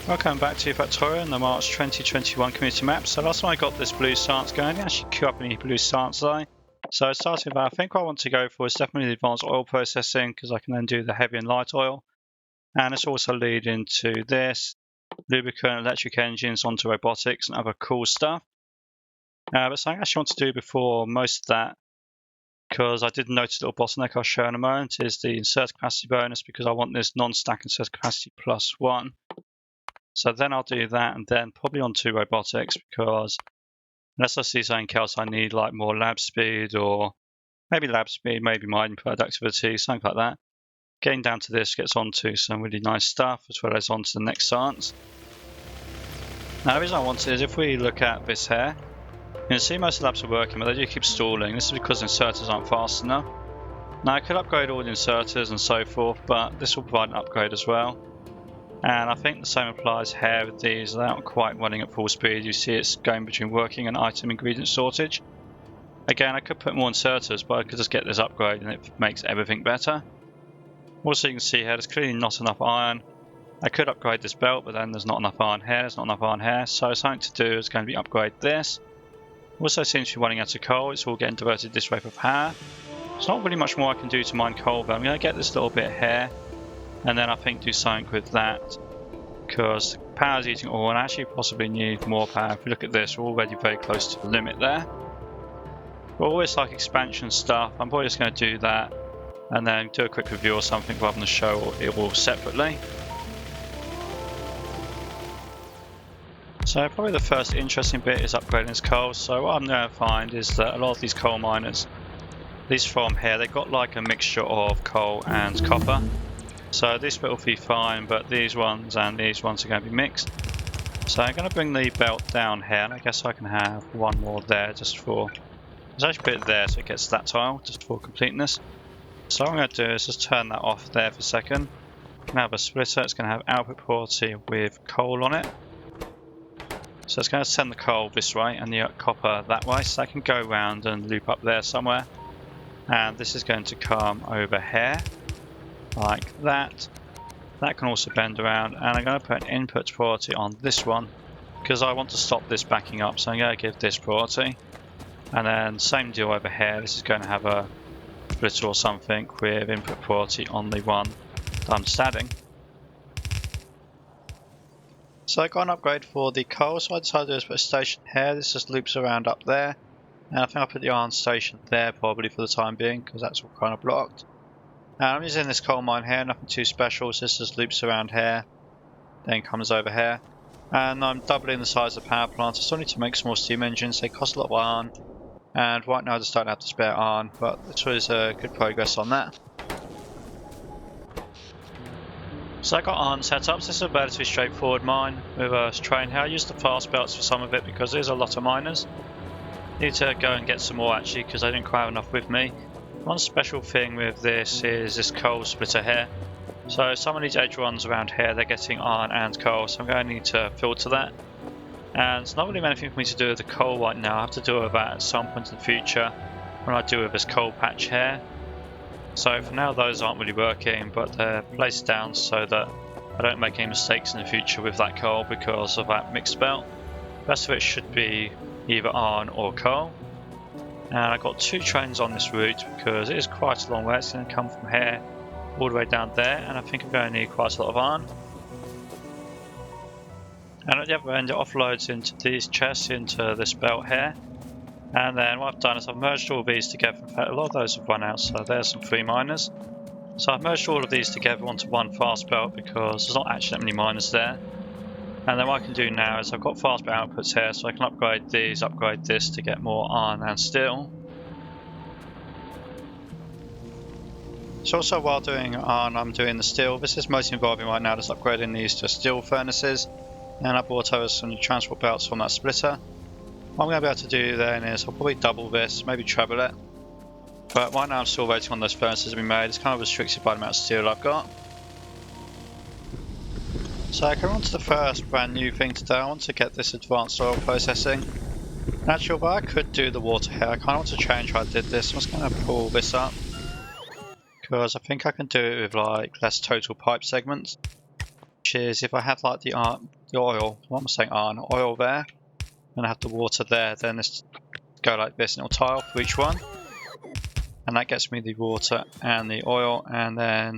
Welcome back to Factorio in the March 2021 community map. So last time I got this blue stance going, I didn't actually queue up any blue stance though. So starting with that, I think what I want to go for is definitely the advanced oil processing because I can then do the heavy and light oil. And it's also lead into this, lubricant, electric engines onto robotics and other cool stuff. But something I actually want to do before most of that, because I did notice a little bottleneck I'll show in a moment, is the insert capacity bonus because I want this non-stack insert capacity +1. So then I'll do that and then probably onto robotics because unless I see something else I need like more lab speed or maybe lab speed, maybe mining productivity, something like that. Getting down to this gets onto some really nice stuff as well as onto the next stance. Now the reason I want it is if we look at this here, you can see most of the labs are working but they do keep stalling. This is because inserters aren't fast enough. Now I could upgrade all the inserters and so forth, but this will provide an upgrade as well. And I think the same applies here with these. They aren't quite running at full speed. You see it's going between working and item ingredient shortage. Again, I could put more inserters, but I could just get this upgrade and it makes everything better. Also, you can see here there's clearly not enough iron. I could upgrade this belt, but then there's not enough iron here, there's not enough iron here. So something to do is going to be upgrade this. Also seems to be running out of coal. It's all getting diverted this way for power. There's not really much more I can do to mine coal, but I'm going to get this little bit here. And then I think do something with that because power is eating all and I actually possibly need more power. If we look at this, we're already very close to the limit there. But always like expansion stuff, I'm probably just going to do that and then do a quick review or something rather than show it all separately. So probably the first interesting bit is upgrading this coal. So what I'm going to find is that a lot of these coal miners, these from here, they've got like a mixture of coal and copper. So this bit will be fine, but these ones and these ones are going to be mixed. So I'm going to bring the belt down here, and I guess I can have one more there just for... There's actually a bit there, so it gets that tile, just for completeness. So what I'm going to do is just turn that off there for a second. I'm going to have a splitter, it's going to have output quality with coal on it. So it's going to send the coal this way and the copper that way, so I can go around and loop up there somewhere. And this is going to come over here. Like that. That can also bend around, and I'm going to put an input priority on this one because I want to stop this backing up, so I'm going to give this priority. And then same deal over here, this is going to have a splitter or something with input priority on the one that I'm starting. So I got an upgrade for the coal, so I decided to put a station here. This just loops around up there, and I think I'll put the iron station there probably for the time being because that's all kind of blocked. I'm using this coal mine here, nothing too special, so this just loops around here, then comes over here. And I'm doubling the size of the power plant. I still need to make some more steam engines, they cost a lot of iron. And right now I just don't have to spare iron, but this was good progress on that. So I got iron setups. This is a relatively straightforward mine with a train here. I used the fast belts for some of it because there's a lot of miners. Need to go and get some more actually because I didn't quite have enough with me. One special thing with this is this coal splitter here. So some of these edge ones around here, they're getting iron and coal, so I'm going to need to filter that. And it's not really anything for me to do with the coal right now. I have to do with that at some point in the future when I do with this coal patch here. So for now those aren't really working, but they're placed down so that I don't make any mistakes in the future with that coal because of that mixed belt. The rest of it should be either iron or coal. And I've got two trains on this route because it is quite a long way. It's going to come from here all the way down there, and I think I'm going to need quite a lot of iron. And at the other end it offloads into these chests into this belt here. And then what I've done is I've merged all of these together. In fact, a lot of those have run out, so there's some free miners. So I've merged all of these together onto one fast belt because there's not actually that many miners there. And then what I can do now is I've got fast belt outputs here, so I can upgrade these, upgrade this to get more iron and steel. So also while doing iron, I'm doing the steel. This is mostly involving right now just upgrading these to steel furnaces. And I brought over some transport belts from that splitter. What I'm going to be able to do then is I'll probably double this, maybe treble it. But right now I'm still waiting on those furnaces to be made. It's kind of restricted by the amount of steel I've got. So I come on to the first brand new thing today. I want to get this advanced oil processing. Actually, but I could do the water here. I kind of want to change how I did this. I'm just going to pull this up because I think I can do it with like less total pipe segments. which is if I have like the oil, what am I saying, oil there, and I have the water there, then let's go like this and it'll tile for each one. And that gets me the water and the oil, and then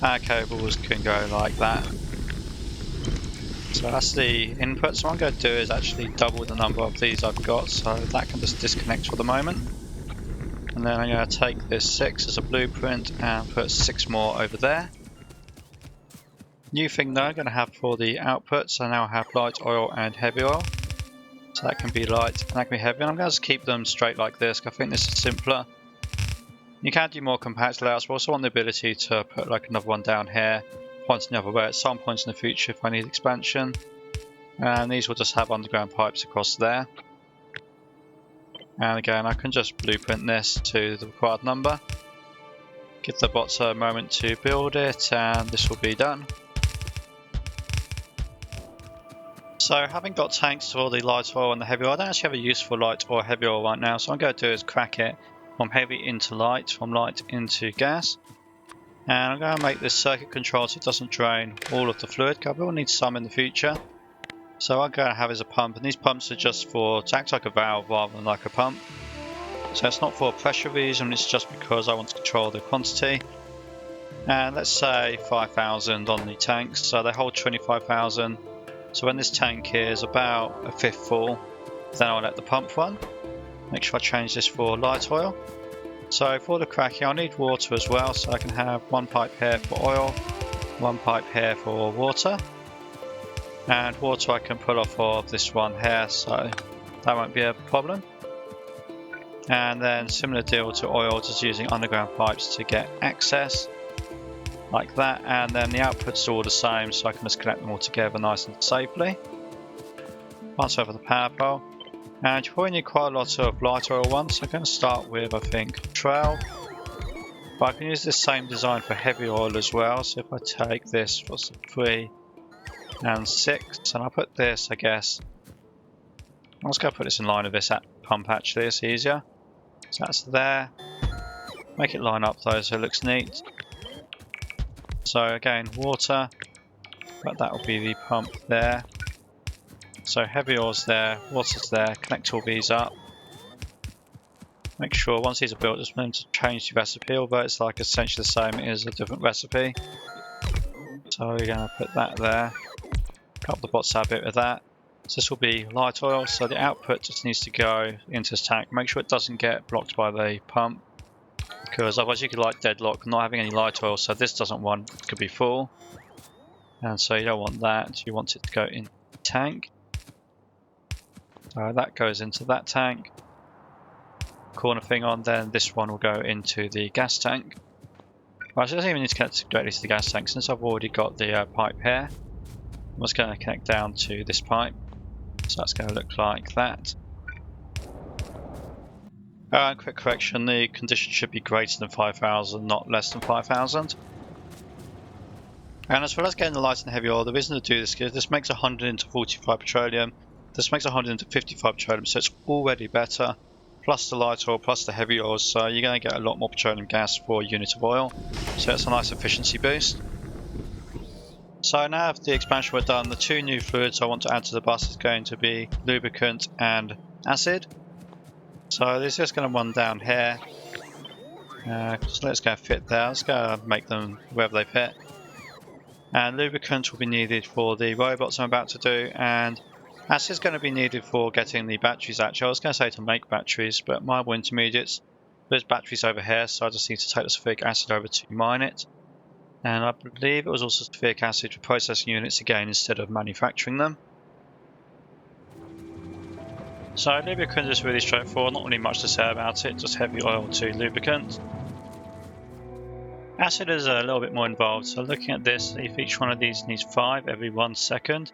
our cables can go like that. So that's the input. So what I'm going to do is actually double the number of these I've got, so that can just disconnect for the moment. And then I'm going to take this 6 as a blueprint and put 6 more over there. New thing though I'm going to have for the outputs, I now have light oil and heavy oil. So that can be light and that can be heavy, and I'm going to just keep them straight like this because I think this is simpler. You can do more compact layouts, but I also want the ability to put like another one down here, pointing the other way at some points in the future if I need expansion. And these will just have underground pipes across there. And again, I can just blueprint this to the required number. Give the bots a moment to build it, and this will be done. So having got tanks for the light oil and the heavy oil, I don't actually have a use for light or heavy oil right now. So what I'm going to do is crack it from heavy into light, from light into gas. And I'm going to make this circuit control so it doesn't drain all of the fluid, because I will need some in the future. So what I'm going to have is a pump, and these pumps are just to act like a valve rather than like a pump. So it's not for a pressure reason, it's just because I want to control the quantity. And let's say 5,000 on the tanks, so they hold 25,000. So when this tank is about a fifth full, then I'll let the pump run. Make sure I change this for light oil. So for the cracking, I'll need water as well, so I can have one pipe here for oil, one pipe here for water. And water I can pull off of this one here, so that won't be a problem. And then similar deal to oil, just using underground pipes to get access, like that. And then the outputs are all the same, so I can just connect them all together nice and safely. Pass over the power pole. And you probably need quite a lot of light oil ones, so I'm going to start with, I think, 12. But I can use this same design for heavy oil as well, so if I take this for 3 and 6, and I'll put this, I guess, I'm just going to put this in line with this pump actually, it's easier. So that's there. Make it line up though so it looks neat. So again, water, but that will be the pump there. So heavy oil's there, water's there, connect all these up. Make sure once these are built, just remember to change the recipe, although it's like essentially the same, it is a different recipe. So we're going to put that there. Cut the bots out a bit with that. So this will be light oil, so the output just needs to go into this tank. Make sure it doesn't get blocked by the pump, because otherwise you could like deadlock not having any light oil, so this doesn't want, it could be full. And so you don't want that, you want it to go in the tank. That goes into that tank. Corner thing on, then this one will go into the gas tank. Right, so it doesn't even need to connect directly to the gas tank since I've already got the pipe here. I'm just going to connect down to this pipe. So that's going to look like that. Quick correction, the condition should be greater than 5,000, not less than 5,000. And as well as getting the light and heavy oil, the reason to do this is this makes 100 into 45 petroleum. This makes 100 into 55 petroleum, so it's already better. Plus the light oil, plus the heavy oil, so you're going to get a lot more petroleum gas for a unit of oil. So it's a nice efficiency boost. So now if the expansion were done, the 2 new fluids I want to add to the bus is going to be lubricant and acid. So this is just going to run down here. So let's go fit there. Let's go make them wherever they fit. And lubricant will be needed for the robots I'm about to do, and acid is going to be needed for getting the batteries actually. I was going to say to make batteries, but Minable Intermediates, there's batteries over here, so I just need to take the sulfuric acid over to mine it. And I believe it was also sulfuric acid for processing units again instead of manufacturing them. So lubricant is really straightforward, not really much to say about it, just heavy oil to lubricant. Acid is a little bit more involved, so looking at this, if each one of these needs 5 every 1 second.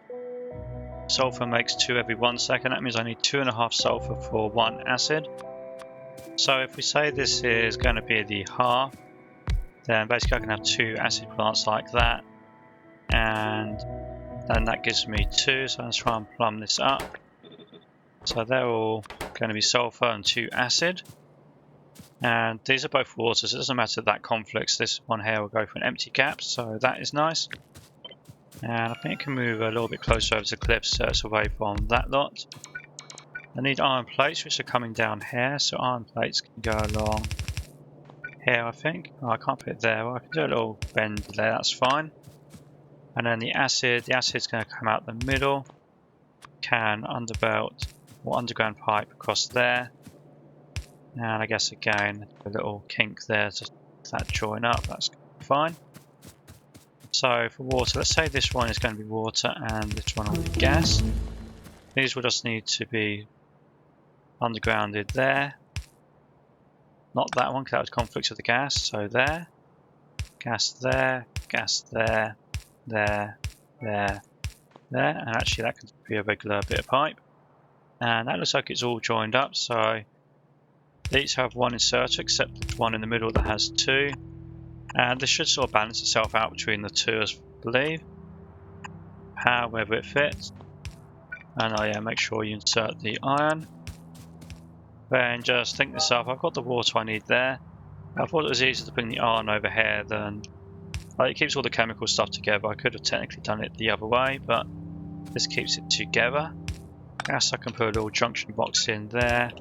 Sulfur makes 2 every 1 second, that means I need 2.5 sulfur for 1 acid. So if we say this is going to be the half, then basically I can have 2 acid plants like that, and then that gives me 2, so let's try and plumb this up. So they're all going to be sulfur and 2 acid, and these are both water, so it doesn't matter if that conflicts. This one here will go for an empty cap, so that is nice. And I think it can move a little bit closer over to the cliff so it's away from that lot. I need iron plates which are coming down here, so iron plates can go along here I think. Oh, I can't put it there, well, I can do a little bend there, that's fine. And then the acid's going to come out the middle, can underbelt or underground pipe across there. And I guess again a little kink there to that join up, that's fine. So for water, let's say this one is going to be water and this one will be gas. These will just need to be undergrounded there. Not that one because that would conflict with the gas, so there. Gas there, gas there, there, there, there. And actually that could be a regular bit of pipe. And that looks like it's all joined up, so they each have one inserter except there's one in the middle that has two. And this should sort of balance itself out between the two, I believe. However it fits. And oh yeah, make sure you insert the iron. Then just think this up. I've got the water I need there. I thought it was easier to bring the iron over here than... Like, it keeps all the chemical stuff together. I could have technically done it the other way, but this keeps it together. Gas, I can put a little junction box in there.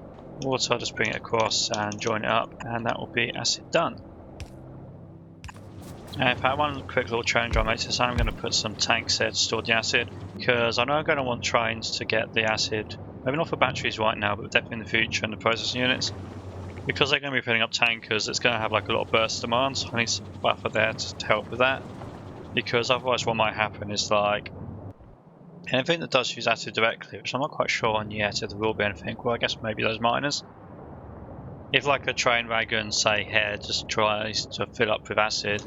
Water, I'll just bring it across and join it up, and that will be acid done. In fact, one quick little change I made is I'm going to put some tanks there to store the acid, because I know I'm going to want trains to get the acid, maybe not for batteries right now, but definitely in the future in the processing units. Because they're going to be filling up tankers, it's going to have like a little burst demand, so I need some buffer there to help with that. Because otherwise what might happen is like, anything that does use acid directly, which I'm not quite sure on yet if there will be anything, well I guess maybe those miners. If like a train wagon, say here, just tries to fill up with acid,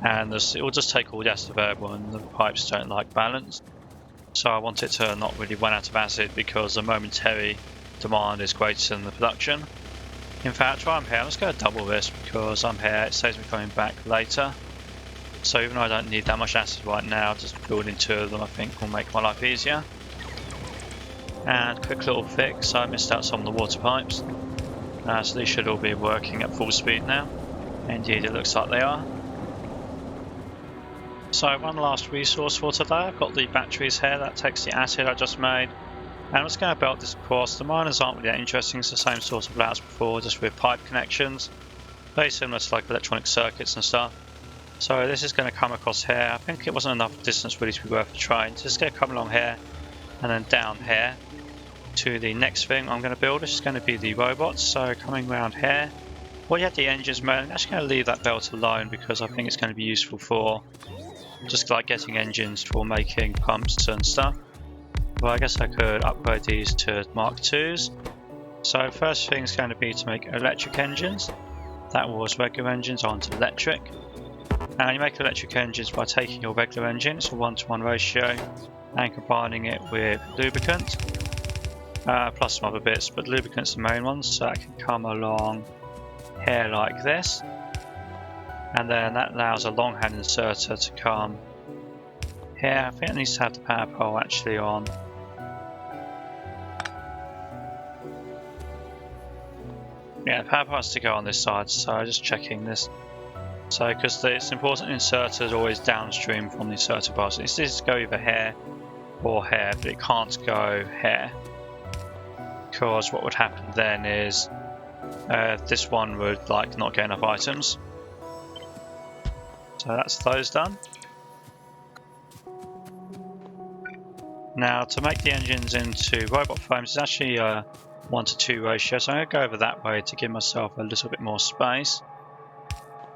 and it will just take all the acid available and the pipes don't like balance. So I want it to not really run out of acid because the momentary demand is greater than the production. In fact, while I'm here, I'm just going to double this because I'm here, it saves me coming back later. So even though I don't need that much acid right now, just building two of them I think will make my life easier. And quick little fix, I missed out some of the water pipes. So these should all be working at full speed now. Indeed, it looks like they are. So one last resource for today, I've got the batteries here, that takes the acid I just made. And I'm just going to belt this across. The miners aren't really that interesting, it's the same sort of layouts before, just with pipe connections. Very similar to like electronic circuits and stuff. So this is going to come across here. I think it wasn't enough distance really to be worth a trying. So it's going to come along here and then down here to the next thing I'm going to build, which is going to be the robots. So coming around here, well you have the engines made. I'm actually going to leave that belt alone because I think it's going to be useful for just like getting engines for making pumps and stuff. Well, I guess I could upgrade these to Mark IIs. So first thing is going to be to make electric engines. That was regular engines onto electric. And you make electric engines by taking your regular engine, it's a 1-to-1 ratio, and combining it with lubricant, plus some other bits, but lubricant's the main one, so that can come along here like this. And then that allows a long hand inserter to come here. I think it needs to have the power pole actually on. Yeah, the power pole has to go on this side, so just checking this. So, because it's important the inserter is always downstream from the inserter bar. So it needs to go either here or here, but it can't go here. Because what would happen then is this one would like not get enough items. So that's those done. Now to make the engines into robot frames, it's actually a 1-to-2 ratio, so I'm going to go over that way to give myself a little bit more space.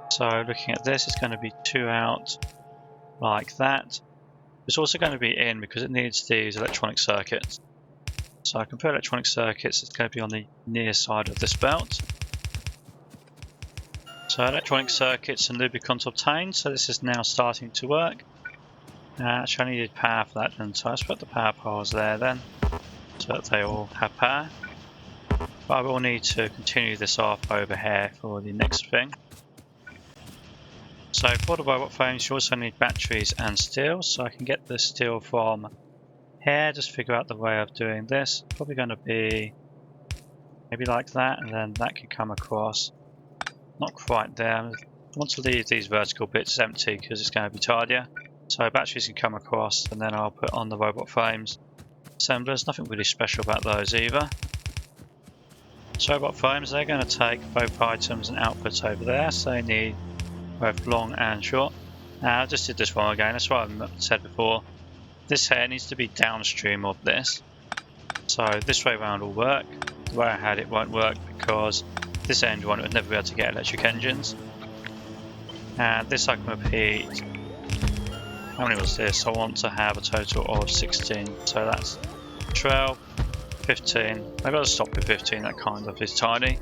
So looking at this, it's going to be 2 out like that. It's also going to be in because it needs these electronic circuits. So I can put electronic circuits, it's going to be on the near side of this belt. So electronic circuits and lubricant obtained, so this is now starting to work. Actually I needed power for that, and so let's put the power poles there then, so that they all have power. But I will need to continue this off over here for the next thing. So for the robot frames you also need batteries and steel, so I can get the steel from here, just figure out the way of doing this. Probably going to be maybe like that, and then that can come across. Not quite there. I want to leave these vertical bits empty because it's going to be tidier. So batteries can come across, and then I'll put on the robot frames. Assemblers, nothing really special about those either. So robot frames, they're going to take both items and outputs over there, so they need both long and short. Now I just did this wrong again, that's what I said before. This here needs to be downstream of this. So this way around will work. The way I had it won't work because this end one would never be able to get electric engines. And this I can repeat. How many was this? I want to have a total of 16. So that's 12, 15. I've got to stop with 15, that kind of is tiny.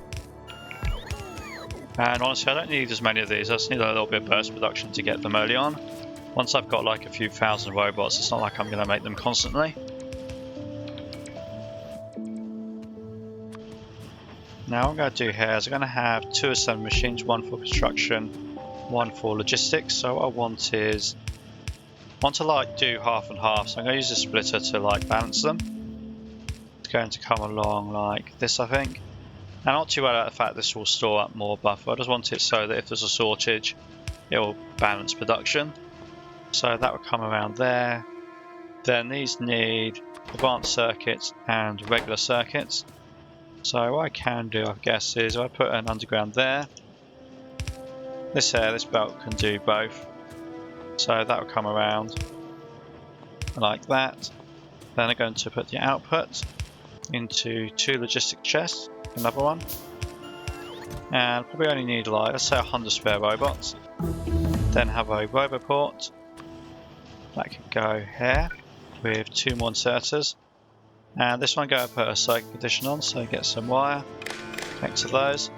And honestly, I don't need as many of these, I just need a little bit of burst production to get them early on. Once I've got like a few thousand robots, it's not like I'm going to make them constantly. Now what I'm going to do here is I'm going to have 2 assembly machines, one for construction, one for logistics. So what I want is, I want to like do half and half, so I'm going to use a splitter to like balance them. It's going to come along like this, I think. And I'm not too worried about the fact this will store up more buffer, I just want it so that if there's a shortage, it will balance production. So that will come around there. Then these need advanced circuits and regular circuits. So what I can do, I guess, is if I put an underground there, this belt can do both. So that will come around like that. Then I'm going to put the output into 2 logistic chests, another one. And probably only need like, let's say 100 spare robots. Then have a roboport. That can go here with 2 more inserters. And this one, go put a circuit condition on, so get some wire, connect to those.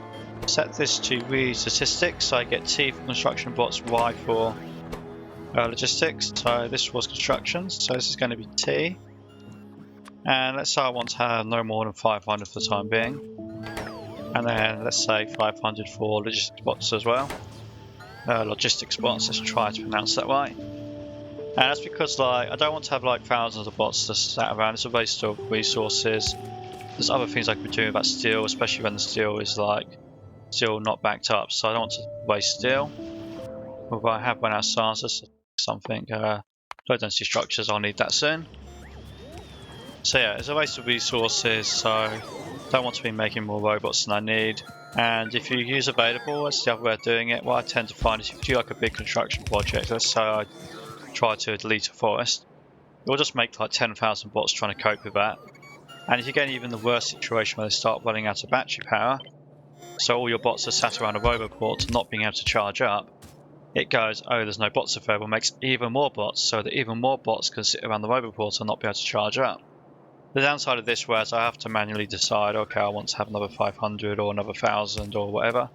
Set this to read statistics, so I get T for construction bots, Y for logistics. So this was construction, so this is going to be T. And let's say I want to have no more than 500 for the time being. And then let's say 500 for logistics bots as well. Logistics bots, let's try to pronounce that right. And that's because like I don't want to have like thousands of bots just sat around. It's a waste of resources. There's other things I could be doing about steel, especially when the steel is like still not backed up. So I don't want to waste steel. Although I have run out of science, something low density structures. I'll need that soon. So yeah, it's a waste of resources. So I don't want to be making more robots than I need. And if you use available, that's the other way of doing it. What I tend to find is if you do like a big construction project, let's say I try to delete a forest, it will just make like 10,000 bots trying to cope with that. And if you get even the worst situation where they start running out of battery power, so all your bots are sat around a roboport and not being able to charge up, it goes, oh, there's no bots available, makes even more bots so that even more bots can sit around the roboport and not be able to charge up. The downside of this was I have to manually decide, okay, I want to have another 500 or another 1,000 or whatever.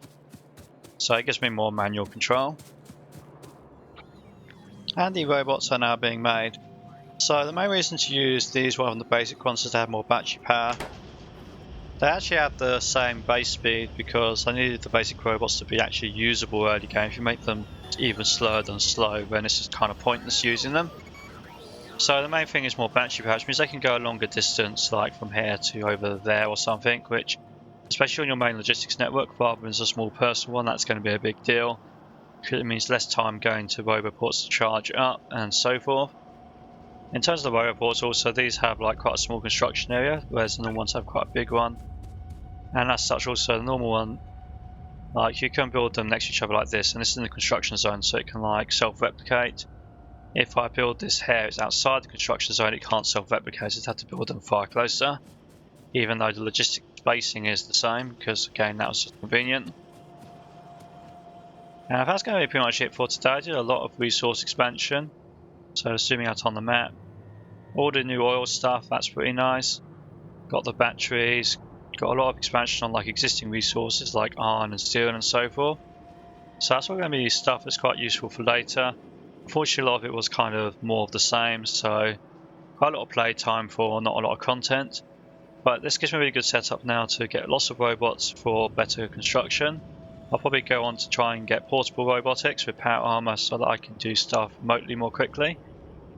So it gives me more manual control. And the robots are now being made. So the main reason to use these rather than the basic ones is to have more battery power. They actually have the same base speed because I needed the basic robots to be actually usable early game. If you make them even slower than slow, then it's just kind of pointless using them. So the main thing is more battery power, which means they can go a longer distance, like from here to over there or something, which, especially on your main logistics network rather than a small personal one, that's going to be a big deal. It means less time going to roboports to charge up and so forth. In terms of the roboports also, these have like quite a small construction area, whereas the normal ones have quite a big one. And as such also the normal one, like you can build them next to each other like this, and this is in the construction zone so it can like self-replicate. If I build this here, it's outside the construction zone, it can't self-replicate, I'd have to build them far closer. Even though the logistic spacing is the same, because again that was just convenient. Now that's going to be pretty much it for today. I did a lot of resource expansion, so zooming out on the map. All the new oil stuff, that's pretty nice. Got the batteries, got a lot of expansion on like existing resources like iron and steel and so forth. So that's all going to be stuff that's quite useful for later. Unfortunately a lot of it was kind of more of the same, so quite a lot of play time for not a lot of content. But this gives me a really good setup now to get lots of robots for better construction. I'll probably go on to try and get portable robotics with power armor so that I can do stuff remotely more quickly.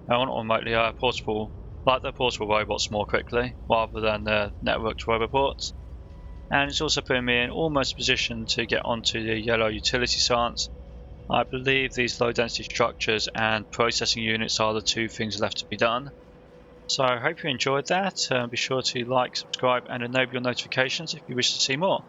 Not remotely, portable, like the portable robots more quickly rather than the networked roboports. And it's also putting me in almost a position to get onto the yellow utility science. I believe these low density structures and processing units are the two things left to be done. So I hope you enjoyed that. Be sure to like, subscribe and enable your notifications if you wish to see more.